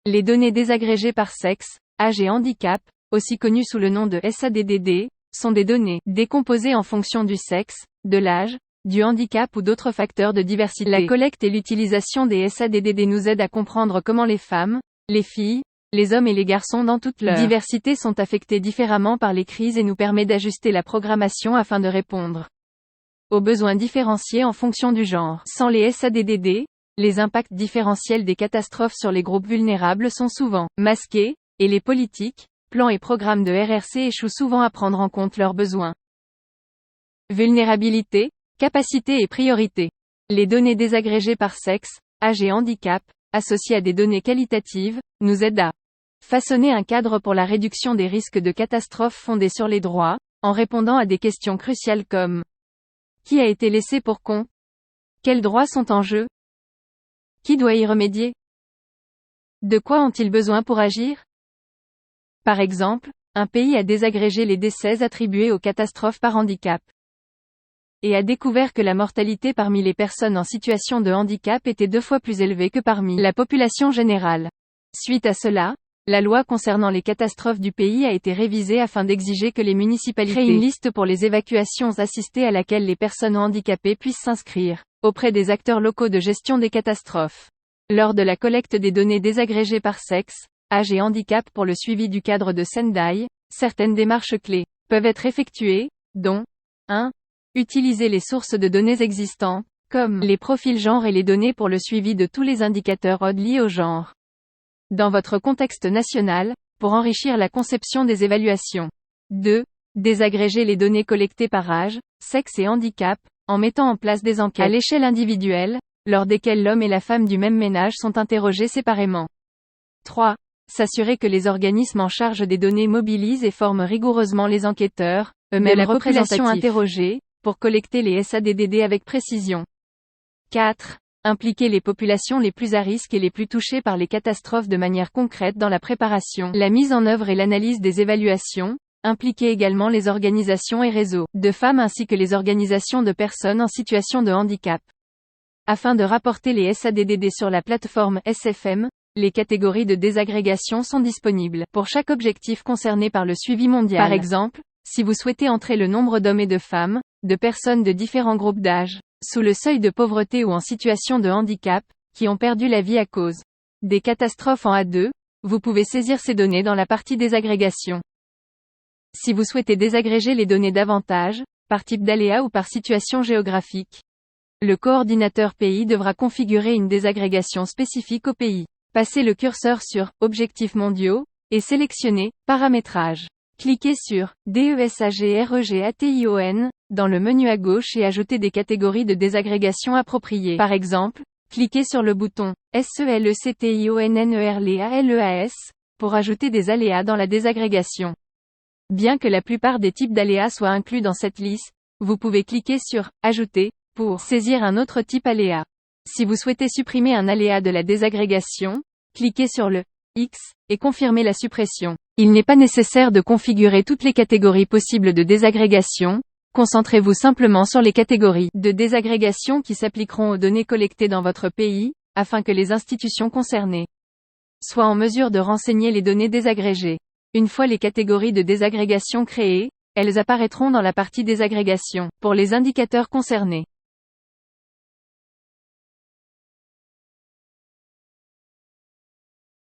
Les données désagrégées par sexe, âge et handicap, aussi connues sous le nom de SADDD, sont des données décomposées en fonction du sexe, de l'âge, du handicap ou d'autres facteurs de diversité. La collecte et l'utilisation des SADDD nous aident à comprendre comment les femmes, les filles, les hommes et les garçons dans toute leur diversité sont affectés différemment par les crises et nous permet d'ajuster la programmation afin de répondre aux besoins différenciés en fonction du genre. Sans les SADDD, les impacts différentiels des catastrophes sur les groupes vulnérables sont souvent masqués, et les politiques, plans et programmes de RRC échouent souvent à prendre en compte leurs besoins. Vulnérabilité, capacité et priorité. Les données désagrégées par sexe, âge et handicap, associées à des données qualitatives, nous aident à façonner un cadre pour la réduction des risques de catastrophes fondés sur les droits, en répondant à des questions cruciales comme: qui a été laissé pour compte? Quels droits sont en jeu? Qui doit y remédier? De quoi ont-ils besoin pour agir? Par exemple, un pays a désagrégé les décès attribués aux catastrophes par handicap et a découvert que la mortalité parmi les personnes en situation de handicap était 2 fois plus élevée que parmi la population générale. Suite à cela, la loi concernant les catastrophes du pays a été révisée afin d'exiger que les municipalités créent une liste pour les évacuations assistées à laquelle les personnes handicapées puissent s'inscrire auprès des acteurs locaux de gestion des catastrophes. Lors de la collecte des données désagrégées par sexe, âge et handicap pour le suivi du cadre de Sendai, certaines démarches clés peuvent être effectuées, dont 1. Utiliser les sources de données existantes, comme les profils genre et les données pour le suivi de tous les indicateurs ODD liés au genre dans votre contexte national, pour enrichir la conception des évaluations. 2. Désagréger les données collectées par âge, sexe et handicap, en mettant en place des enquêtes à l'échelle individuelle, lors desquelles l'homme et la femme du même ménage sont interrogés séparément. 3. S'assurer que les organismes en charge des données mobilisent et forment rigoureusement les enquêteurs, eux-mêmes la population interrogée, pour collecter les SADDD avec précision. 4. Impliquer les populations les plus à risque et les plus touchées par les catastrophes de manière concrète dans la préparation, la mise en œuvre et l'analyse des évaluations. Impliquer également les organisations et réseaux de femmes ainsi que les organisations de personnes en situation de handicap. Afin de rapporter les SADDD sur la plateforme SFM, les catégories de désagrégation sont disponibles pour chaque objectif concerné par le suivi mondial. Par exemple, si vous souhaitez entrer le nombre d'hommes et de femmes, de personnes de différents groupes d'âge, sous le seuil de pauvreté ou en situation de handicap, qui ont perdu la vie à cause des catastrophes en A2, vous pouvez saisir ces données dans la partie désagrégation. Si vous souhaitez désagréger les données davantage, par type d'aléa ou par situation géographique, le coordinateur pays devra configurer une désagrégation spécifique au pays. Passez le curseur sur « Objectifs mondiaux » et sélectionnez « Paramétrage ». Cliquez sur « DESAGREGATION » dans le menu à gauche et ajoutez des catégories de désagrégation appropriées. Par exemple, cliquez sur le bouton « SELECTIONNERLEAS » pour ajouter des aléas dans la désagrégation. Bien que la plupart des types d'aléas soient inclus dans cette liste, vous pouvez cliquer sur « Ajouter » pour saisir un autre type aléa. Si vous souhaitez supprimer un aléa de la désagrégation, cliquez sur le X et confirmez la suppression. Il n'est pas nécessaire de configurer toutes les catégories possibles de désagrégation. Concentrez-vous simplement sur les catégories de désagrégation qui s'appliqueront aux données collectées dans votre pays, afin que les institutions concernées soient en mesure de renseigner les données désagrégées. Une fois les catégories de désagrégation créées, elles apparaîtront dans la partie désagrégation pour les indicateurs concernés.